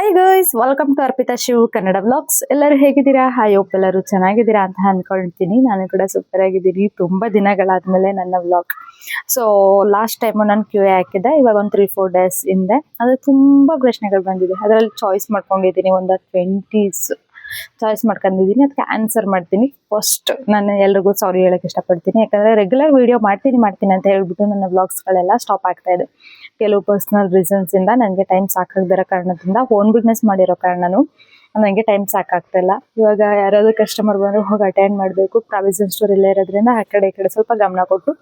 Hi guys, welcome to Arpita Shiv Kannada vlogs. ಎಲ್ಲರೂ ಹೇಗಿದ್ದೀರಾ? Hi hope ಎಲ್ಲರೂ ಚೆನ್ನಾಗಿದ್ದೀರಾ ಅಂತ ಅನ್ಕೊಳ್ತೀನಿ. ನಾನು ಕೂಡ ಸೂಪರ್ ಆಗಿದ್ದೀನಿ. ತುಂಬಾ ದಿನಗಳಾದ್ಮೇಲೆ ನನ್ನ ವ್ಲಾಗ್. ಸೊ ಲಾಸ್ಟ್ ಟೈಮು ನಾನು ಕ್ಯೂ ಹಾಕಿದ್ದೆ, ಇವಾಗ ಒಂದು 3-4 ಡೇಸ್ ಹಿಂದೆ. ಅದು ತುಂಬಾ ಪ್ರಶ್ನೆಗಳು ಬಂದಿದೆ. ಅದರಲ್ಲಿ ಚಾಯ್ಸ್ ಮಾಡ್ಕೊಂಡಿದ್ದೀನಿ, ಒಂದು 20 ಚಾಯ್ಸ್ ಮಾಡ್ಕೊಂಡಿದ್ದೀನಿ. ಅದಕ್ಕೆ ಆನ್ಸರ್ ಮಾಡ್ತೀನಿ. ಫಸ್ಟ್ ನಾನು ಎಲ್ರಿಗೂ ಸಾರಿ ಹೇಳಕ್ ಇಷ್ಟಪಡ್ತೀನಿ, ಯಾಕಂದ್ರೆ ರೆಗ್ಯುಲರ್ ವಿಡಿಯೋ ಮಾಡ್ತೀನಿ ಅಂತ ಹೇಳ್ಬಿಟ್ಟು ನನ್ನ ವ್ಲಾಗ್ಸ್ಗಳೆಲ್ಲ ಸ್ಟಾಪ್ ಆಗ್ತಾ ಇದೆ. ಕೆಲವು ಪರ್ಸನಲ್ ರೀಸನ್ಸ್ ಇಂದ ನನಗೆ ಟೈಮ್ ಸಾಕಾಗದಿರೋ ಕಾರಣದಿಂದ, ಓನ್ ಬಿಸ್ನೆಸ್ ಮಾಡಿರೋ ಕಾರಣನು ನನಗೆ ಟೈಮ್ ಸಾಕಾಗ್ತಿಲ್ಲ. ಇವಾಗ ಯಾರಾದ್ರೂ ಕಸ್ಟಮರ್ ಬಂದ್ರೆ ಹೋಗಿ ಅಟೆಂಡ್ ಮಾಡಬೇಕು. ಪ್ರಾವಿಷನ್ ಸ್ಟೋರ್ ಇಲ್ಲೇ ಇರೋದ್ರಿಂದ ಆ ಕಡೆ ಈ ಕಡೆ ಸ್ವಲ್ಪ ಗಮನ ಕೊಟ್ಟು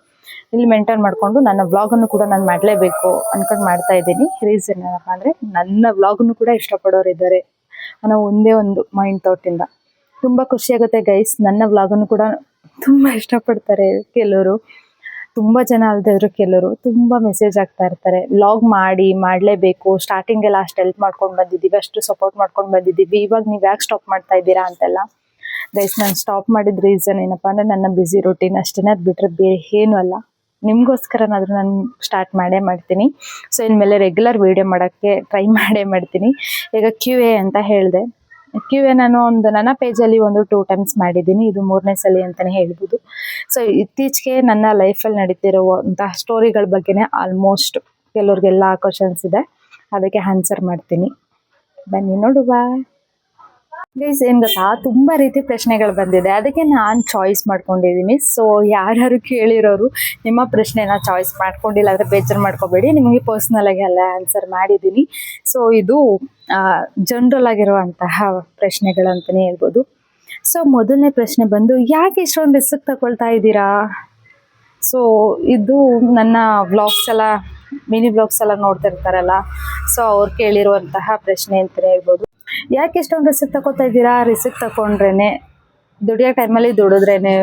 ಇಲ್ಲಿ ಮೇಂಟೈನ್ ಮಾಡ್ಕೊಂಡು ನನ್ನ ವ್ಲಾಗನ್ನು ಕೂಡ ನಾನು ಮಾಡಲೇಬೇಕು ಅನ್ಕೊಂಡು ಮಾಡ್ತಾ ಇದ್ದೀನಿ. ರೀಸನ್ ಏನಪ್ಪ ಅಂದ್ರೆ, ನನ್ನ ವ್ಲಾಗನ್ನು ಕೂಡ ಇಷ್ಟಪಡೋರು ಇದ್ದಾರೆ ಅನ್ನೋ ಒಂದೇ ಒಂದು ಮೈಂಡ್ ಥಾಟಿಂದ. ತುಂಬ ಖುಷಿಯಾಗುತ್ತೆ ಗೈಸ್. ನನ್ನ ವ್ಲಾಗನ್ನು ಕೂಡ ತುಂಬ ಇಷ್ಟಪಡ್ತಾರೆ ಕೆಲವರು, ತುಂಬ ಜನ ಅಲ್ದೇ ಇದ್ರು ಕೆಲವರು ತುಂಬ ಮೆಸೇಜ್ ಆಗ್ತಾ ಇರ್ತಾರೆ. ವ್ಲಾಗ್ ಮಾಡಲೇಬೇಕು, ಸ್ಟಾರ್ಟಿಂಗ್ ಎಲ್ಲ ಅಷ್ಟು ಹೆಲ್ಪ್ ಮಾಡ್ಕೊಂಡು ಬಂದಿದ್ದೀವಿ, ಅಷ್ಟು ಸಪೋರ್ಟ್ ಮಾಡ್ಕೊಂಡು ಬಂದಿದ್ದೀವಿ, ಇವಾಗ ನೀವು ಯಾಕೆ ಸ್ಟಾಪ್ ಮಾಡ್ತಾ ಇದ್ದೀರಾ ಅಂತೆಲ್ಲ. ಗೈಸ್, ನಾನು ಸ್ಟಾಪ್ ಮಾಡಿದ ರೀಸನ್ ಏನಪ್ಪ ಅಂದರೆ, ನನ್ನ ಬ್ಯುಸಿ ರೂಟೀನ್ ಅಷ್ಟೇ. ಅದು ಬಿಟ್ಟರೆ ಬೇರೆ ಏನೂ ಅಲ್ಲ. ನಿಮಗೋಸ್ಕರನಾದರೂ ನಾನು ಸ್ಟಾರ್ಟ್ ಮಾಡ್ತೀನಿ. ಸೊ ಇನ್ಮೇಲೆ ರೆಗ್ಯುಲರ್ ವೀಡಿಯೋ ಮಾಡೋಕ್ಕೆ ಟ್ರೈ ಮಾಡ್ತೀನಿ. ಈಗ QA ಅಂತ ಹೇಳಿದೆ. QA ನಾನು ನನ್ನ ಪೇಜಲ್ಲಿ 2 ಟೈಮ್ಸ್ ಮಾಡಿದ್ದೀನಿ. ಇದು 3ನೇ ಸಲ ಅಂತಲೇ ಹೇಳ್ಬೋದು. ಸೊ ಇತ್ತೀಚೆಗೆ ನನ್ನ ಲೈಫಲ್ಲಿ ನಡೀತಿರುವಂತಹ ಸ್ಟೋರಿಗಳ ಬಗ್ಗೆನೇ ಆಲ್ಮೋಸ್ಟ್ ಕೆಲವ್ರಿಗೆಲ್ಲ ಕ್ವಶನ್ಸ್ ಇದೆ. ಅದಕ್ಕೆ ಆನ್ಸರ್ ಮಾಡ್ತೀನಿ, ಬನ್ನಿ ನೋಡುವ. ಗೈಸ್, ಏನು ಗೊತ್ತಾ, ತುಂಬ ರೀತಿ ಪ್ರಶ್ನೆಗಳು ಬಂದಿದೆ. ಅದಕ್ಕೆ ನಾನು ಚಾಯ್ಸ್ ಮಾಡ್ಕೊಂಡಿದ್ದೀನಿ. ಸೊ ಯಾರು ಕೇಳಿರೋರು ನಿಮ್ಮ ಪ್ರಶ್ನೆನ ಚಾಯ್ಸ್ ಮಾಡ್ಕೊಂಡಿಲ್ಲ ಅಂದರೆ ಬೇಜಾರು ಮಾಡ್ಕೋಬೇಡಿ. ನಿಮಗೆ ಪರ್ಸ್ನಲಾಗಿ ಎಲ್ಲ ಆನ್ಸರ್ ಮಾಡಿದ್ದೀನಿ. ಸೊ ಇದು ಜನರಲ್ ಆಗಿರುವಂತಹ ಪ್ರಶ್ನೆಗಳು ಅಂತಲೇ ಹೇಳ್ಬೋದು. ಸೊ ಮೊದಲನೇ ಪ್ರಶ್ನೆ ಬಂದು, ಯಾಕೆ ಇಷ್ಟೊಂದು ರಿಸ್ಕ್ ತಗೊಳ್ತಾ ಇದ್ದೀರಾ? ಸೊ ಇದು ನನ್ನ ವ್ಲಾಗ್ಸ್ ಎಲ್ಲ, ಮಿನಿ ವ್ಲಾಗ್ಸ್ ಎಲ್ಲ ನೋಡ್ತಿರ್ತಾರಲ್ಲ, ಸೊ ಅವ್ರು ಕೇಳಿರುವಂತಹ ಪ್ರಶ್ನೆ ಅಂತಲೇ ಹೇಳ್ಬೋದು. ಯಾಕೆ ಇಷ್ಟೊಂದು ರಿಸ್ಕ್ ತಗೋತಾ ಇದ್ದೀರಾ? ರಿಸ್ಕ್ ತಗೊಂಡ್ರೇನೆ, ದುಡಿಯೋ ಟೈಮಲ್ಲಿ ದುಡಿದ್ರೇನೆ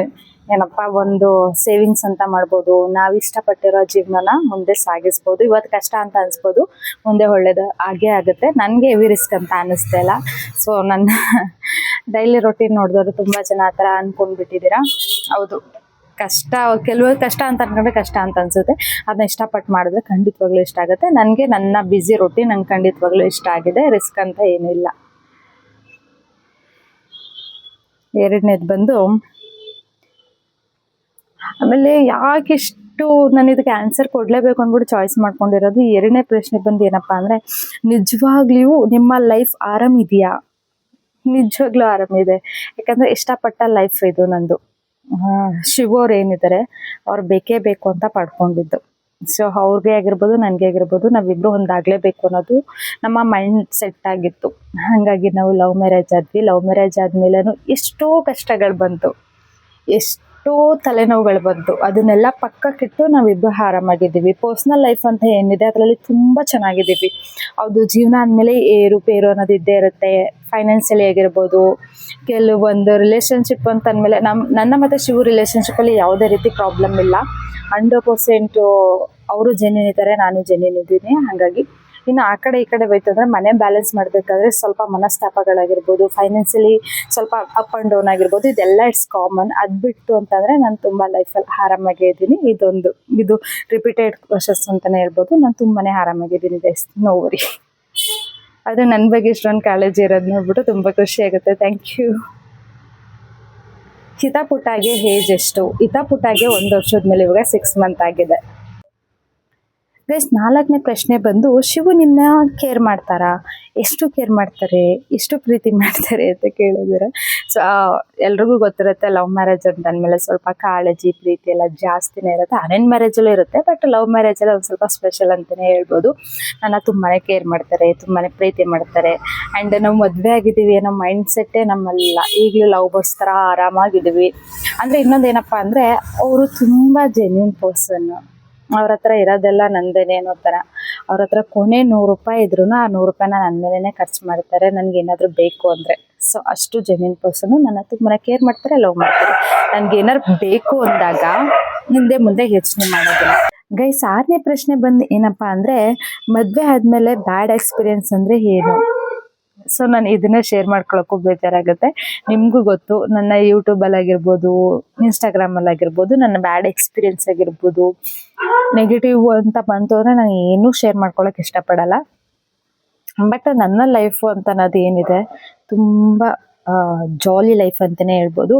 ಏನಪ್ಪ ಒಂದು ಸೇವಿಂಗ್ಸ್ ಅಂತ ಮಾಡ್ಬೋದು. ನಾವು ಇಷ್ಟಪಟ್ಟಿರೋ ಜೀವನನ ಮುಂದೆ ಸಾಗಿಸ್ಬೋದು. ಇವತ್ತು ಕಷ್ಟ ಅಂತ ಅನಿಸ್ಬೋದು, ಮುಂದೆ ಒಳ್ಳೇದು ಆಗೇ ಆಗುತ್ತೆ. ನನಗೆ ಹೆವಿ ರಿಸ್ಕ್ ಅಂತ ಅನ್ನಿಸ್ತಾ ಇಲ್ಲ. ಸೊ ನನ್ನ ಡೈಲಿ ರೊಟೀನ್ ನೋಡಿದವರು ತುಂಬ ಜನ ಆ ಥರ ಅಂದ್ಕೊಂಡ್ಬಿಟ್ಟಿದ್ದೀರಾ. ಹೌದು, ಕಷ್ಟ, ಕೆಲವರು ಕಷ್ಟ ಅಂತ ಅನ್ಕೊಂಡ್ರೆ ಕಷ್ಟ ಅಂತ ಅನ್ಸುತ್ತೆ. ಅದನ್ನ ಇಷ್ಟಪಟ್ಟು ಮಾಡಿದ್ರೆ ಖಂಡಿತವಾಗ್ಲೂ ಇಷ್ಟ ಆಗುತ್ತೆ. ನನಗೆ ನನ್ನ ಬ್ಯುಸಿ ರೊಟೀನ್ ನಂಗೆ ಖಂಡಿತವಾಗ್ಲೂ ಇಷ್ಟ ಆಗಿದೆ. ರಿಸ್ಕ್ ಅಂತ ಏನೂ ಇಲ್ಲ. ಎರಡನೇದು ಬಂದು, ಆಮೇಲೆ ಯಾಕೆಷ್ಟು ನಾನು ಇದಕ್ಕೆ ಆನ್ಸರ್ ಕೊಡಲೇಬೇಕು ಅಂದ್ಬಿಟ್ಟು ಚಾಯ್ಸ್ ಮಾಡ್ಕೊಂಡಿರೋದು. ಎರಡನೇ ಪ್ರಶ್ನೆ ಬಂದು ಏನಪ್ಪ ಅಂದರೆ, ನಿಜವಾಗ್ಲೂ ನಿಮ್ಮ ಲೈಫ್ ಆರಾಮಿದೆಯಾ? ನಿಜವಾಗ್ಲೂ ಆರಾಮಿದೆ. ಯಾಕಂದರೆ ಇಷ್ಟಪಟ್ಟ ಲೈಫ್ ಇದು ನಂದು. ಶಿವ ಅವ್ರು ಏನಿದ್ದಾರೆ, ಅವ್ರು ಬೇಕೇ ಬೇಕು ಅಂತ ಪಡ್ಕೊಂಡಿದ್ದು. ಸೊ ಅವ್ರಿಗೆ ಆಗಿರ್ಬೋದು, ನನಗೆ ಆಗಿರ್ಬೋದು, ನಾವಿಬ್ಬರು ಒಂದಾಗಲೇಬೇಕು ಅನ್ನೋದು ನಮ್ಮ ಮೈಂಡ್ ಸೆಟ್ ಆಗಿತ್ತು. ಹಾಗಾಗಿ ನಾವು ಲವ್ ಮ್ಯಾರೇಜ್ ಆದ್ವಿ. ಲವ್ ಮ್ಯಾರೇಜ್ ಆದಮೇಲೂ ಎಷ್ಟೋ ಕಷ್ಟಗಳು ಬಂತು, ಎಷ್ಟೋ ತಲೆನೋವುಗಳು ಬಂತು. ಅದನ್ನೆಲ್ಲ ಪಕ್ಕಕ್ಕಿಟ್ಟು ನಾವಿಬ್ಬರು ಆರಾಮಾಗಿದ್ದೀವಿ. ಪರ್ಸ್ನಲ್ ಲೈಫ್ ಅಂತ ಏನಿದೆ ಅದರಲ್ಲಿ ತುಂಬ ಚೆನ್ನಾಗಿದ್ದೀವಿ. ಅದು ಜೀವನ ಅಂದಮೇಲೆ ಏರುಪೇರು ಅನ್ನೋದು ಇದ್ದೇ ಇರುತ್ತೆ. ಫೈನಾನ್ಷಿಯಲಿ ಆಗಿರ್ಬೋದು, ಕೆಲವೊಂದು ರಿಲೇಷನ್ಶಿಪ್ ಅಂತ ಅಂದಮೇಲೆ ನನ್ನ ಮತ್ತು ಶಿವ ರಿಲೇಷನ್ಶಿಪ್ಪಲ್ಲಿ ಯಾವುದೇ ರೀತಿ ಪ್ರಾಬ್ಲಮ್ ಇಲ್ಲ. 100% ಅವರು ಜೆನ್ಯೂನ್ ಇದ್ದಾರೆ, ನಾನು ಜೆನ್ಯೂನ್ ಇದ್ದೀನಿ. ಹಾಗಾಗಿ ಇನ್ನು ಆ ಕಡೆ ಈ ಕಡೆ ಹೋಯ್ತಂದ್ರೆ, ಮನೆ ಬ್ಯಾಲೆನ್ಸ್ ಮಾಡಬೇಕಾದ್ರೆ ಸ್ವಲ್ಪ ಮನಸ್ತಾಪಗಳಾಗಿರ್ಬೋದು, ಫೈನಾನ್ಷಿಯಲಿ ಸ್ವಲ್ಪ ಅಪ್ ಆ್ಯಂಡ್ ಡೌನ್ ಆಗಿರ್ಬೋದು, ಇದೆಲ್ಲ ಇಟ್ಸ್ ಕಾಮನ್. ಅದು ಬಿಟ್ಟು ಅಂತಂದರೆ ನಾನು ತುಂಬ ಲೈಫಲ್ಲಿ ಆರಾಮಾಗೇ ಇದ್ದೀನಿ. ಇದು ರಿಪೀಟೆಡ್ ಕ್ವಶನ್ಸ್ ಅಂತಲೇ ಹೇಳ್ಬೋದು. ನಾನು ತುಂಬಾ ಆರಾಮಾಗಿದ್ದೀನಿ ಗೈಸ್, ನೋ ವರಿ. ಆದರೆ ನನ್ನ ಬಗ್ಗೆ ಇಷ್ಟೊಂದು ಕಾಳಜಿ ಇರೋದು ನೋಡ್ಬಿಟ್ಟು ತುಂಬ ಖುಷಿ ಆಗುತ್ತೆ. Thank you. ಹಿತಾಪುಟ್ಟಾಗೆ ಏಜ್ ಎಷ್ಟು? ಹಿತಾಪುಟ್ಟಾಗೆ 1 ವರ್ಷದ ಮೇಲೆ ಇವಾಗ 6 ಮಂತ್ ಆಗಿದೆ. ಗೈಸ್, 4ನೇ ಪ್ರಶ್ನೆ ಬಂದು, ಶಿವು ನಿನ್ನ ಕೇರ್ ಮಾಡ್ತಾರಾ? ಎಷ್ಟು ಕೇರ್ ಮಾಡ್ತಾರೆ, ಎಷ್ಟು ಪ್ರೀತಿ ಮಾಡ್ತಾರೆ ಅಂತ ಕೇಳಿದ್ರೆ, ಸೊ ಎಲ್ರಿಗೂ ಗೊತ್ತಿರುತ್ತೆ, ಲವ್ ಮ್ಯಾರೇಜ್ ಅಂತ ಅಂದಮೇಲೆ ಸ್ವಲ್ಪ ಕಾಳಜಿ ಪ್ರೀತಿ ಎಲ್ಲ ಜಾಸ್ತಿನೇ ಇರುತ್ತೆ. ಅರೇಂಜ್ ಮ್ಯಾರೇಜಲ್ಲೂ ಇರುತ್ತೆ, ಬಟ್ ಲವ್ ಮ್ಯಾರೇಜಲ್ಲಿ ಒಂದು ಸ್ವಲ್ಪ ಸ್ಪೆಷಲ್ ಅಂತಲೇ ಹೇಳ್ಬೋದು. ನನ್ನ ತುಂಬಾ ಕೇರ್ ಮಾಡ್ತಾರೆ, ತುಂಬಾ ಪ್ರೀತಿ ಮಾಡ್ತಾರೆ. ಆ್ಯಂಡ್ ನಾವು ಮದುವೆ ಆಗಿದ್ದೀವಿ ಅನ್ನೋ ಮೈಂಡ್ ಸೆಟ್ಟೇ ನಮ್ಮಲ್ಲ. ಈಗಲೂ ಲವ್ ಬರ್ಡ್ಸ್ ಥರ ಆರಾಮಾಗಿದ್ದೀವಿ. ಅಂದರೆ ಇನ್ನೊಂದೇನಪ್ಪ ಅಂದರೆ, ಅವರು ತುಂಬ ಜೆನ್ಯೂನ್ ಪರ್ಸನ್ನು. ಅವ್ರ ಹತ್ರ ಇರೋದೆಲ್ಲ ನಂದೇನೆ ಅನ್ನೋ ಥರ. ಅವ್ರ ಹತ್ರ ಕೊನೆ 100 ರೂಪಾಯಿ ಇದ್ರೂ ಆ 100 ರೂಪಾಯಿನ ನನ್ನ ಮೇಲೇ ಖರ್ಚು ಮಾಡ್ತಾರೆ, ನನಗೇನಾದರೂ ಬೇಕು ಅಂದರೆ. ಸೊ ಅಷ್ಟು ಜೆನ್ಯೂನ್ ಪರ್ಸನ್ನು. ನನ್ನ ತುಂಬಾ ಕೇರ್ ಮಾಡ್ತಾರೆ, ಲವ್ ಮಾಡ್ತಾರೆ. ನನಗೇನಾದ್ರು ಬೇಕು ಅಂದಾಗ ಮುಂದೆ ಯೋಚನೆ ಮಾಡೋದಿಲ್ಲ. ಗೈಸ್, 6ನೇ ಪ್ರಶ್ನೆ ಬಂದು ಏನಪ್ಪ ಅಂದರೆ, ಮದುವೆ ಆದಮೇಲೆ ಬ್ಯಾಡ್ ಎಕ್ಸ್ಪೀರಿಯನ್ಸ್ ಅಂದರೆ ಏನು? ಸೊ ನಾನು ಇದನ್ನೇ ಶೇರ್ ಮಾಡ್ಕೊಳ್ಳೋಕ್ಕೂ ಬೇಜಾರಾಗುತ್ತೆ. ನಿಮಗೂ ಗೊತ್ತು, ನನ್ನ ಯೂಟ್ಯೂಬಲ್ಲಿ ಆಗಿರ್ಬೋದು, ಇನ್ಸ್ಟಾಗ್ರಾಮಲ್ಲಿ ಆಗಿರ್ಬೋದು, ನನ್ನ ಬ್ಯಾಡ್ ಎಕ್ಸ್ಪೀರಿಯನ್ಸ್ ಆಗಿರ್ಬೋದು, ನೆಗೆಟಿವ್ ಅಂತ ಬಂತು ಅಂದರೆ ನಾನು ಏನೂ ಶೇರ್ ಮಾಡ್ಕೊಳ್ಳೋಕೆ ಇಷ್ಟಪಡಲ್ಲ. ಬಟ್ ನನ್ನ ಲೈಫು ಅಂತ ಅನ್ನೋದು ಏನಿದೆ ತುಂಬ ಜಾಲಿ ಲೈಫ್ ಅಂತಲೇ ಹೇಳ್ಬೋದು.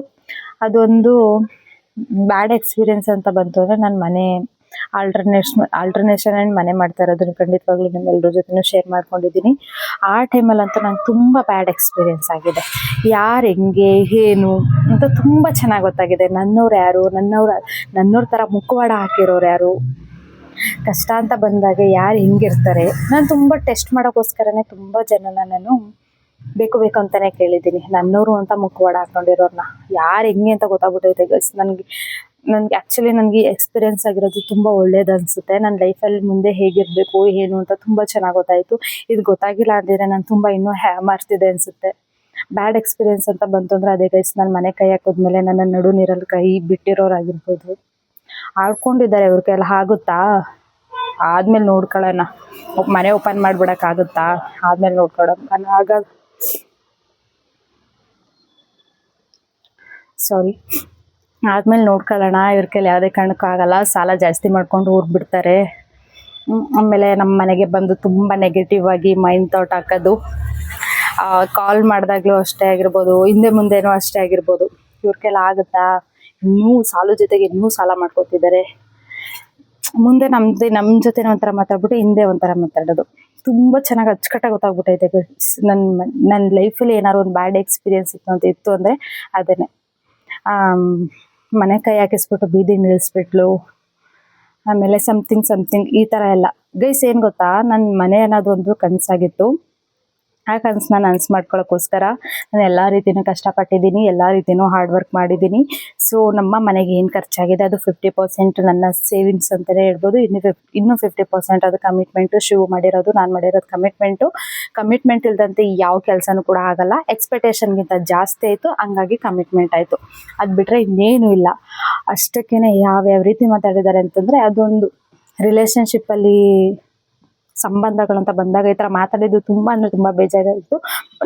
ಅದೊಂದು ಬ್ಯಾಡ್ ಎಕ್ಸ್ಪೀರಿಯನ್ಸ್ ಅಂತ ಬಂತು ಅಂದರೆ ನನ್ನ ಮನೆ ಆಲ್ಟರ್ನೇಷನ್ ಆ್ಯಂಡ್ ಮನೆ ಮಾಡ್ತಾ ಇರೋದನ್ನು ಖಂಡಿತವಾಗ್ಲೂ ನಿಮ್ಮೆಲ್ಲರ ಜೊತೆ ಶೇರ್ ಮಾಡ್ಕೊಂಡಿದ್ದೀನಿ. ಆ ಟೈಮಲ್ಲಂತೂ ನಂಗೆ ತುಂಬ ಬ್ಯಾಡ್ ಎಕ್ಸ್ಪೀರಿಯನ್ಸ್ ಆಗಿದೆ. ಯಾರು ಹೆಂಗೆ ಏನು ಅಂತ ತುಂಬ ಚೆನ್ನಾಗಿ ಗೊತ್ತಾಗಿದೆ. ನನ್ನವ್ರು ಯಾರು, ನನ್ನವ್ರ ಥರ ಮುಖವಾಡ ಹಾಕಿರೋರು ಯಾರು, ಕಷ್ಟ ಅಂತ ಬಂದಾಗ ಯಾರು ಹೆಂಗಿರ್ತಾರೆ. ನಾನು ತುಂಬ ಟೆಸ್ಟ್ ಮಾಡೋಕ್ಕೋಸ್ಕರನೇ ತುಂಬ ಜನನ ನಾನು ಬೇಕು ಅಂತಲೇ ಕೇಳಿದ್ದೀನಿ. ನನ್ನವರು ಅಂತ ಮುಖವಾಡ ಹಾಕೊಂಡಿರೋರನ್ನ ಯಾರು ಹೆಂಗೆ ಅಂತ ಗೊತ್ತಾಗ್ಬಿಟ್ಟೈತೆ ಗೈಸ್. ನನಗೆ ಆ್ಯಕ್ಚುಲಿ ನನಗೆ ಎಕ್ಸ್ಪೀರಿಯೆನ್ಸ್ ಆಗಿರೋದು ತುಂಬ ಒಳ್ಳೇದು ಅನಿಸುತ್ತೆ. ನನ್ನ ಲೈಫಲ್ಲಿ ಮುಂದೆ ಹೇಗಿರಬೇಕು ಏನು ಅಂತ ತುಂಬ ಚೆನ್ನಾಗಿ ಗೊತ್ತಾಯಿತು. ಇದು ಗೊತ್ತಾಗಿಲ್ಲ ಅಂದಿದ್ರೆ ನಾನು ತುಂಬ ಇನ್ನೂ ಮಾಡ್ತಿದ್ದೆ ಅನಿಸುತ್ತೆ. ಬ್ಯಾಡ್ ಎಕ್ಸ್ಪೀರಿಯೆನ್ಸ್ ಅಂತ ಬಂತು ಅಂದರೆ ಅದೇ ಗೈಸ್, ನಾನು ಮನೆ ಕೈ ಹಾಕಿದ್ಮೇಲೆ ನನ್ನ ನಡು ನೀರಲ್ಲಿ ಕೈ ಬಿಟ್ಟಿರೋರಾಗಿರ್ಬೋದು. ಆಡ್ಕೊಂಡಿದ್ದಾರೆ, ಅವ್ರ ಕೈಯಲ್ಲಿ ಆಗುತ್ತಾ? ಆದ್ಮೇಲೆ ನೋಡ್ಕೊಳ್ಳೋಣ. ಮನೆ ಓಪನ್ ಮಾಡಿಬಿಡೋಕ್ಕಾಗುತ್ತಾ? ಆದ್ಮೇಲೆ ನೋಡ್ಕೊಳ್ಳೋಣ. ಆದ್ಮೇಲೆ ನೋಡ್ಕೊಳ್ಳೋಣ. ಇವ್ರ ಕೈಲಿ ಯಾವುದೇ ಕಾರಣಕ್ಕೂ ಆಗಲ್ಲ. ಸಾಲ ಜಾಸ್ತಿ ಮಾಡ್ಕೊಂಡು ಊರು ಬಿಡ್ತಾರೆ. ಆಮೇಲೆ ನಮ್ಮ ಮನೆಗೆ ಬಂದು ತುಂಬ ನೆಗೆಟಿವ್ ಆಗಿ ಮೈಂಡ್ ಥಾಟ್ ಹಾಕೋದು. ಕಾಲ್ ಮಾಡಿದಾಗಲೂ ಅಷ್ಟೇ ಆಗಿರ್ಬೋದು, ಹಿಂದೆ ಮುಂದೆನೂ ಅಷ್ಟೇ ಆಗಿರ್ಬೋದು. ಇವ್ರ ಕೈಲಿ ಆಗುತ್ತಾ? ಇನ್ನೂ ಸಾಲ ಜೊತೆಗೆ ಇನ್ನೂ ಸಾಲ ಮಾಡ್ಕೊತಿದ್ದಾರೆ. ಮುಂದೆ ನಮ್ಮ ಜೊತೆ ಒಂಥರ ಮಾತಾಡ್ಬಿಟ್ಟು ಹಿಂದೆ ಒಂಥರ ಮಾತಾಡೋದು. ತುಂಬ ಚೆನ್ನಾಗಿ ಅಚ್ಚುಕಟ್ಟಾಗಿ ಗೊತ್ತಾಗ್ಬಿಟ್ಟೈತೆ. ನನ್ನ ಲೈಫಲ್ಲಿ ಏನಾದ್ರು ಒಂದು ಬ್ಯಾಡ್ ಎಕ್ಸ್ಪೀರಿಯೆನ್ಸ್ ಇತ್ತು ಅಂದರೆ ಅದೇನೆ. ಮನೆ ಕೈ ಹಾಕಿಸ್ಬಿಟ್ಟು ಬೀದಿ ನಿಲ್ಲಿಸ್ಬಿಟ್ಲು. ಆಮೇಲೆ ಸಮಥಿಂಗ್ ಈ ಥರ ಎಲ್ಲ. ಗೈಸ್ ಏನು ಗೊತ್ತಾ, ನನ್ನ ಮನೆ ಅನ್ನೋದು ಒಂದು ಕನಸಾಗಿತ್ತು. ಆ ಕನಸನ್ನ ನನಸು ಮಾಡ್ಕೊಳ್ಳೋಕ್ಕೋಸ್ಕರ ನಾನು ಎಲ್ಲ ರೀತಿಯೂ ಕಷ್ಟಪಟ್ಟಿದ್ದೀನಿ, ಎಲ್ಲ ರೀತಿಯೂ ಹಾರ್ಡ್ ವರ್ಕ್ ಮಾಡಿದ್ದೀನಿ. ಸೊ ನಮ್ಮ ಮನೆಗೆ ಏನು ಖರ್ಚಾಗಿದೆ ಅದು 50% ನನ್ನ ಸೇವಿಂಗ್ಸ್ ಅಂತಲೇ ಹೇಳ್ಬೋದು. ಇನ್ನು 50% ಅದು ಕಮಿಟ್ಮೆಂಟು. ನಾನು ಮಾಡಿರೋದು ಕಮಿಟ್ಮೆಂಟ್ ಇಲ್ದಂತೆ ಯಾವ ಕೆಲಸನೂ ಕೂಡ ಆಗಲ್ಲ. ಎಕ್ಸ್ಪೆಕ್ಟೇಷನ್ಗಿಂತ ಜಾಸ್ತಿ ಆಯಿತು, ಹಂಗಾಗಿ ಕಮಿಟ್ಮೆಂಟ್ ಆಯಿತು. ಅದು ಬಿಟ್ಟರೆ ಇನ್ನೇನು ಇಲ್ಲ. ಅಷ್ಟಕ್ಕೇ ಯಾವ್ಯಾವ ರೀತಿ ಮಾತಾಡಿದ್ದಾರೆ ಅಂತಂದರೆ, ಅದೊಂದು ರಿಲೇಷನ್ಶಿಪ್ಪಲ್ಲಿ ಸಂಬಂಧಗಳಂತ ಬಂದಾಗ ಈ ಥರ ಮಾತಾಡಿದ್ದು ತುಂಬ ಅಂದರೆ ತುಂಬ ಬೇಜಾರಾಯಿತು.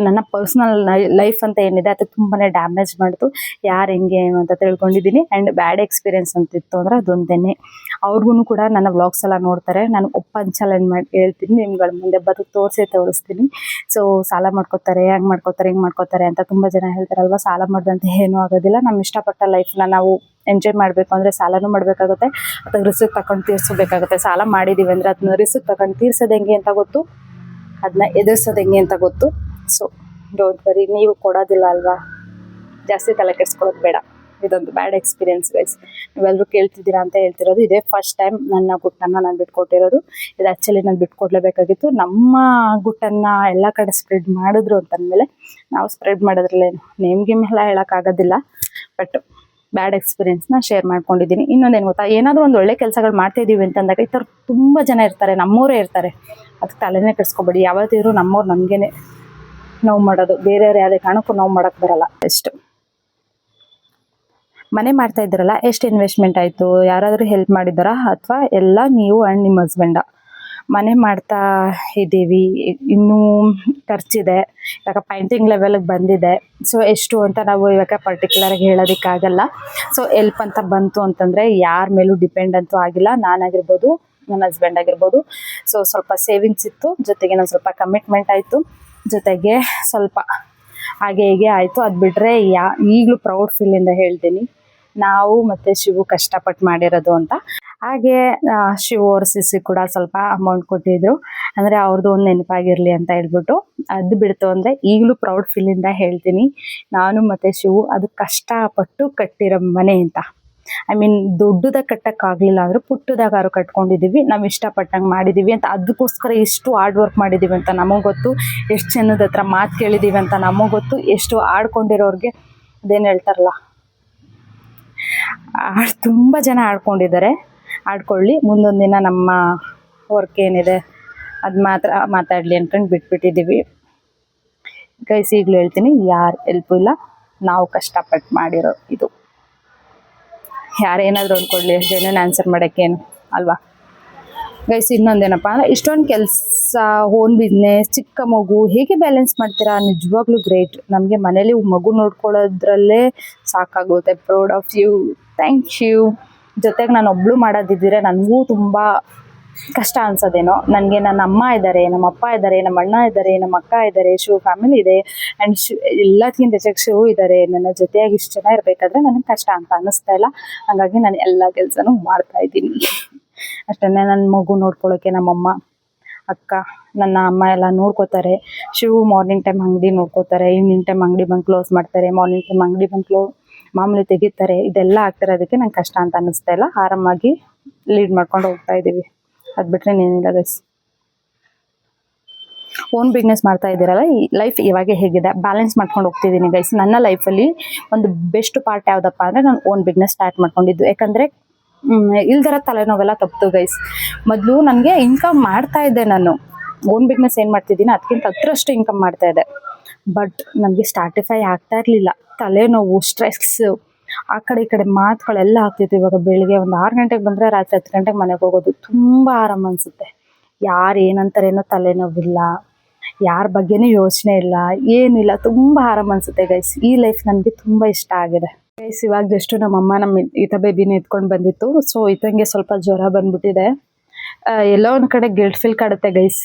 ನನ್ನ ಪರ್ಸ್ನಲ್ ಲೈಫ್ ಅಂತ ಏನಿದೆ ಅದು ತುಂಬಾ ಡ್ಯಾಮೇಜ್ ಮಾಡಿತು. ಯಾರು ಹೆಂಗೆ ಏನು ಅಂತ ತಿಳ್ಕೊಂಡಿದ್ದೀನಿ. ಆ್ಯಂಡ್ ಬ್ಯಾಡ್ ಎಕ್ಸ್ಪೀರಿಯೆನ್ಸ್ ಅಂತಿತ್ತು ಅಂದರೆ ಅದೊಂದೇ. ಅವ್ರಿಗೂ ಕೂಡ ನನ್ನ ವ್ಲಾಗ್ಸ್ ಎಲ್ಲ ನೋಡ್ತಾರೆ. ನಾನು ಓಪನ್ ಚಾಲೆಂಜ್ ಮಾಡಿ ಹೇಳ್ತೀನಿ, ನಿಮ್ಗಳ ಮುಂದೆ ತೋರಿಸ್ತೀನಿ. ಸೊ ಸಾಲ ಮಾಡ್ಕೋತಾರೆ, ಹಿಂಗೆ ಮಾಡ್ಕೋತಾರೆ ಅಂತ ತುಂಬ ಜನ ಹೇಳ್ತಾರಲ್ವ. ಸಾಲ ಮಾಡಿದಂತೆ ಏನೂ ಆಗೋದಿಲ್ಲ. ನಮ್ಮ ಇಷ್ಟಪಟ್ಟ ಲೈಫ್ನ ನಾವು ಎಂಜಾಯ್ ಮಾಡಬೇಕು ಅಂದರೆ ಸಾಲನೂ ಮಾಡಬೇಕಾಗುತ್ತೆ, ಅಥವಾ ರಿಸ್ಕ್ ತಗೊಂಡು ತೀರಿಸಬೇಕಾಗುತ್ತೆ. ಸಾಲ ಮಾಡಿದ್ದೀವಿ ಅಂದರೆ ಅದನ್ನ ರಿಸ್ಕ್ ತಗೊಂಡು ತೀರ್ಸೋದು ಹೆಂಗೆ ಅಂತ ಗೊತ್ತು, ಅದನ್ನ ಎದುರಿಸೋದು ಹೆಂಗೆ ಅಂತ ಗೊತ್ತು. ಸೊ ಡೋಂಟ್ ವರಿ, ನೀವು ಕೊಡೋದಿಲ್ಲ ಅಲ್ವಾ, ಜಾಸ್ತಿ ತಲೆ ಕೆಡಿಸ್ಕೊಳ್ಳೋದು ಬೇಡ. ಇದೊಂದು ಬ್ಯಾಡ್ ಎಕ್ಸ್ಪೀರಿಯೆನ್ಸ್ ಗೈಸ್. ನೀವೆಲ್ಲರೂ ಕೇಳ್ತಿದ್ದೀರಾ ಅಂತ ಹೇಳ್ತಿರೋದು. ಇದೇ ಫಸ್ಟ್ ಟೈಮ್ ನನ್ನ ಗುಟ್ಟನ್ನು ನಾನು ಬಿಟ್ಕೊಟ್ಟಿರೋದು. ಇದು ಆ್ಯಕ್ಚುಲಿ ನಾನು ಬಿಟ್ಕೊಡ್ಲೇಬೇಕಾಗಿತ್ತು. ನಮ್ಮ ಗುಟ್ಟನ್ನು ಎಲ್ಲ ಕಡೆ ಸ್ಪ್ರೆಡ್ ಮಾಡಿದ್ರು ಅಂತಂದಮೇಲೆ ನಾವು ಸ್ಪ್ರೆಡ್ ಮಾಡೋದ್ರಲ್ಲೇನು ನೇಮ್ಗೆಲ್ಲ ಹೇಳೋಕ್ಕಾಗೋದಿಲ್ಲ. ಬಟ್ ಬ್ಯಾಡ್ ಎಕ್ಸ್ಪೀರಿಯೆನ್ಸ್ನ ಶೇರ್ ಮಾಡ್ಕೊಂಡಿದ್ದೀನಿ. ಇನ್ನೊಂದೇನು ಗೊತ್ತಾ, ಏನಾದರೂ ಒಂದು ಒಳ್ಳೆ ಕೆಲಸಗಳು ಮಾಡ್ತಾಯಿದ್ದೀವಿ ಅಂತಂದಾಗ ಈ ಥರ ತುಂಬ ಜನ ಇರ್ತಾರೆ, ನಮ್ಮವರೇ ಇರ್ತಾರೆ. ಅದಕ್ಕೆ ತಲೆನೇ ಕೆಡಿಸ್ಕೊಬೇಡಿ. ಯಾವತ್ತಿದ್ರು ನಮ್ಮವ್ರು ನಮಗೇ ನೋವು ಮಾಡೋದು, ಬೇರೆಯವ್ರು ಯಾವುದೇ ಕಾರಣಕ್ಕೂ ನೋವು ಮಾಡೋಕ್ಕೆ ಬರಲ್ಲ. ಎಷ್ಟು ಮನೆ ಮಾಡ್ತಾ ಇದ್ದೀರಲ್ಲ, ಎಷ್ಟು ಇನ್ವೆಸ್ಟ್ಮೆಂಟ್ ಆಯಿತು? ಯಾರಾದರೂ ಹೆಲ್ಪ್ ಮಾಡಿದ್ದಾರಾ? ಅಥವಾ ಎಲ್ಲ ನೀವು ಆ್ಯಂಡ್ ನಿಮ್ಮ ಹಸ್ಬೆಂಡ? ಮನೆ ಮಾಡ್ತಾ ಇದ್ದೀವಿ, ಇನ್ನೂ ಖರ್ಚಿದೆ. ಇವಾಗ ಪೈಂಟಿಂಗ್ ಲೆವೆಲ್ಗೆ ಬಂದಿದೆ. ಸೊ ಎಷ್ಟು ಅಂತ ನಾವು ಇವಾಗ ಪರ್ಟಿಕ್ಯುಲರಾಗಿ ಹೇಳೋದಕ್ಕಾಗಲ್ಲ. ಸೊ ಎಲ್ಪ್ ಅಂತ ಬಂತು ಅಂತಂದರೆ ಯಾರ ಮೇಲೂ ಡಿಪೆಂಡ್ ಅಂತೂ ಆಗಿಲ್ಲ. ನಾನಾಗಿರ್ಬೋದು, ನನ್ನ ಹಸ್ಬೆಂಡ್ ಆಗಿರ್ಬೋದು. ಸೊ ಸ್ವಲ್ಪ ಸೇವಿಂಗ್ಸ್ ಇತ್ತು, ಜೊತೆಗೆ ನಾನು ಸ್ವಲ್ಪ ಕಮಿಟ್ಮೆಂಟ್ ಆಯಿತು, ಜೊತೆಗೆ ಸ್ವಲ್ಪ ಹಾಗೆ ಹೀಗೆ ಆಯಿತು. ಅದು ಬಿಟ್ಟರೆ ಈಗಲೂ ಪ್ರೌಡ್ ಫೀಲಿಂದ ಹೇಳ್ತೀನಿ, ನಾವು ಮತ್ತು ಶಿವು ಕಷ್ಟಪಟ್ಟು ಮಾಡಿರೋದು ಅಂತ. ಹಾಗೆ ಶಿವು ಅವ್ರ ಸಿಸಿ ಕೂಡ ಸ್ವಲ್ಪ ಅಮೌಂಟ್ ಕೊಟ್ಟಿದ್ರು, ಅಂದರೆ ಅವ್ರದ್ದು ಒಂದು ನೆನಪಾಗಿರಲಿ ಅಂತ ಹೇಳ್ಬಿಟ್ಟು. ಅದು ಬಿಡ್ತು ಅಂದರೆ ಈಗಲೂ ಪ್ರೌಡ್ ಫೀಲಿಂದ ಹೇಳ್ತೀನಿ, ನಾನು ಮತ್ತು ಶಿವು ಅದು ಕಷ್ಟಪಟ್ಟು ಕಟ್ಟಿರೋ ಮನೆ ಅಂತ. ಐ ಮೀನ್ ದೊಡ್ಡದಾಗ ಕಟ್ಟೋಕ್ಕಾಗಲಿಲ್ಲ ಅಂದರೂ ಪುಟ್ಟದಾಗಾರು ಕಟ್ಕೊಂಡಿದ್ದೀವಿ, ನಾವು ಇಷ್ಟಪಟ್ಟಂಗೆ ಮಾಡಿದ್ದೀವಿ ಅಂತ. ಅದಕ್ಕೋಸ್ಕರ ಎಷ್ಟು ಹಾರ್ಡ್ ವರ್ಕ್ ಮಾಡಿದ್ದೀವಿ ಅಂತ ನಮಗೆ ಗೊತ್ತು, ಎಷ್ಟು ಜನದ ಹತ್ರ ಮಾತು ಕೇಳಿದ್ದೀವಿ ಅಂತ ನಮಗೆ ಗೊತ್ತು. ಎಷ್ಟು ಆಡ್ಕೊಂಡಿರೋರಿಗೆ ಅದೇನು ಹೇಳ್ತಾರಲ್ಲ, ತುಂಬ ಜನ ಆಡ್ಕೊಂಡಿದ್ದಾರೆ. ಆಡ್ಕೊಳ್ಳಿ, ಮುಂದೊಂದು ದಿನ ನಮ್ಮ ವರ್ಕ್ ಏನಿದೆ ಅದು ಮಾತ್ರ ಮಾತಾಡಲಿ ಅಂದ್ಕೊಂಡು ಬಿಟ್ಬಿಟ್ಟಿದ್ದೀವಿ ಗೈಸ್. ಈಗಲೂ ಹೇಳ್ತೀನಿ, ಯಾರು ಎಲ್ಪು ಇಲ್ಲ, ನಾವು ಕಷ್ಟಪಟ್ಟು ಮಾಡಿರೋ ಇದು. ಯಾರೇನಾದರೂ ಅಂದ್ಕೊಳ್ಳಿ, ಜನ ಆನ್ಸರ್ ಮಾಡೋಕ್ಕೇನು ಅಲ್ವಾ ಗೈಸ್. ಇನ್ನೊಂದೇನಪ್ಪ ಅಂದರೆ, ಇಷ್ಟೊಂದು ಕೆಲಸ, ಓನ್ ಬಿಸ್ನೆಸ್, ಚಿಕ್ಕ ಮಗು ಹೇಗೆ ಬ್ಯಾಲೆನ್ಸ್ ಮಾಡ್ತೀರಾ? ನಿಜವಾಗ್ಲೂ ಗ್ರೇಟ್. ನಮಗೆ ಮನೇಲಿ ಮಗು ನೋಡ್ಕೊಳ್ಳೋದ್ರಲ್ಲೇ ಸಾಕಾಗುತ್ತೆ. Proud of you, thank you. ಜೊತೆಗೆ ನಾನು ಒಬ್ಬಳು ಮಾಡೋದಿದ್ದರೆ ನನಗೂ ತುಂಬ ಕಷ್ಟ ಅನ್ಸೋದೇನೋ. ನನಗೆ ನನ್ನ ಅಮ್ಮ ಇದ್ದಾರೆ, ನಮ್ಮ ಅಪ್ಪ ಇದ್ದಾರೆ, ನಮ್ಮ ಅಣ್ಣ ಇದ್ದಾರೆ, ನಮ್ಮ ಅಕ್ಕ ಇದ್ದಾರೆ, ಶಿವ ಫ್ಯಾಮಿಲಿ ಇದೆ ಆ್ಯಂಡ್ ಎಲ್ಲದಕ್ಕಿಂತ ಹೆಚ್ಚಾಗಿ ಶಿವ ಇದ್ದಾರೆ ನನ್ನ ಜೊತೆಯಾಗಿ. ಇಷ್ಟು ಜನ ಇರಬೇಕಾದ್ರೆ ನನಗೆ ಕಷ್ಟ ಅಂತ ಅನ್ನಿಸ್ತಾ ಇಲ್ಲ. ಹಾಗಾಗಿ ನಾನು ಎಲ್ಲ ಕೆಲಸನೂ ಮಾಡ್ತಾ ಇದ್ದೀನಿ. ಅಷ್ಟೇ, ನನ್ನ ಮಗು ನೋಡ್ಕೊಳ್ಳೋಕ್ಕೆ ನಮ್ಮಮ್ಮ, ಅಕ್ಕ, ನನ್ನ ಅಮ್ಮ ಎಲ್ಲ ನೋಡ್ಕೋತಾರೆ. ಶಿವು ಮಾರ್ನಿಂಗ್ ಟೈಮ್ ಅಂಗಡಿ ನೋಡ್ಕೋತಾರೆ, ಈವ್ನಿಂಗ್ ಟೈಮ್ ಅಂಗಡಿ ಬಂದು ಕ್ಲೋಸ್ ಮಾಡ್ತಾರೆ, ಮಾರ್ನಿಂಗ್ ಟೈಮ್ ಅಂಗಡಿ ಬಂದು ಮಾಮೂಲಿ ತೆಗಿತಾರೆ. ಇದೆಲ್ಲ ಆಗ್ತಿರೋದಕ್ಕೆ ನಂಗೆ ಕಷ್ಟ ಅಂತ ಅನ್ನಿಸ್ತಾ ಇಲ್ಲ. ಆರಾಮಾಗಿ ಲೀಡ್ ಮಾಡ್ಕೊಂಡು ಹೋಗ್ತಾ ಇದ್ದೀವಿ. ಅದು ಬಿಟ್ಟರೆ ಏನಿಲ್ಲ ಗೈಸ್. ಓನ್ ಬಿಸ್ನೆಸ್ ಮಾಡ್ತಾ ಇದ್ದೀರಲ್ಲ, ಈ ಲೈಫ್ ಇವಾಗ ಹೇಗಿದೆ ಬ್ಯಾಲೆನ್ಸ್ ಮಾಡ್ಕೊಂಡು ಹೋಗ್ತಿದ್ದೀನಿ ಗೈಸ್. ನನ್ನ ಲೈಫಲ್ಲಿ ಒಂದು ಬೆಸ್ಟ್ ಪಾರ್ಟ್ ಯಾವುದಪ್ಪ ಅಂದರೆ ನಾನು ಓನ್ ಬಿಸ್ನೆಸ್ ಸ್ಟಾರ್ಟ್ ಮಾಡ್ಕೊಂಡಿದ್ದು. ಯಾಕಂದರೆ ಇಲ್ದರ ತಲೆನೋವೆಲ್ಲ ತಪ್ಪಿತು ಗೈಸ್. ಮೊದಲು ನನಗೆ ಇನ್ಕಮ್ ಮಾಡ್ತಾ ಇದ್ದೆ, ನಾನು ಓನ್ ಬಿಸ್ನೆಸ್ ಏನು ಮಾಡ್ತಿದ್ದೀನಿ ಅದಕ್ಕಿಂತ 10ರಷ್ಟು ಇನ್ಕಮ್ ಮಾಡ್ತಾ ಇದ್ದೆ. ಬಟ್ ನನಗೆ ಸ್ಟಾರ್ಟಿಫೈ ಆಗ್ತಾ ಇರಲಿಲ್ಲ. ತಲೆನೋವು, ಸ್ಟ್ರೆಸ್ಸು, ಆ ಕಡೆ ಈ ಕಡೆ ಮಾತುಗಳೆಲ್ಲ ಆಗ್ತಿತ್ತು. ಇವಾಗ ಬೆಳಿಗ್ಗೆ ಒಂದು 6 ಗಂಟೆಗೆ ಬಂದರೆ ರಾತ್ರಿ 10 ಗಂಟೆಗೆ ಮನೆಗೆ ಹೋಗೋದು ತುಂಬ ಆರಾಮ ಅನಿಸುತ್ತೆ. ಯಾರು ಏನಂತಾರೇನೋ ತಲೆನೋವಿಲ್ಲ, ಯಾರ ಬಗ್ಗೆನೂ ಯೋಚನೆ ಇಲ್ಲ, ಏನಿಲ್ಲ, ತುಂಬ ಆರಾಮ ಅನಿಸುತ್ತೆ ಗೈಸ್. ಈ ಲೈಫ್ ನನಗೆ ತುಂಬ ಇಷ್ಟ ಆಗಿದೆ ಗೈಸ್. ಇವಾಗ ಜಸ್ಟ್ ನಮ್ಮಮ್ಮ ನಮ್ಮ ಈತ ಬೇಬಿನ ಎತ್ಕೊಂಡು ಬಂದಿತ್ತು. ಸೊ ಈತಂಗೆ ಸ್ವಲ್ಪ ಜ್ವರ ಬಂದ್ಬಿಟ್ಟಿದೆ. ಎಲ್ಲೋ ಒಂದು ಕಡೆ ಗಿಲ್ಟ್ ಫೀಲ್ ಕಾಡುತ್ತೆ ಗೈಸ್.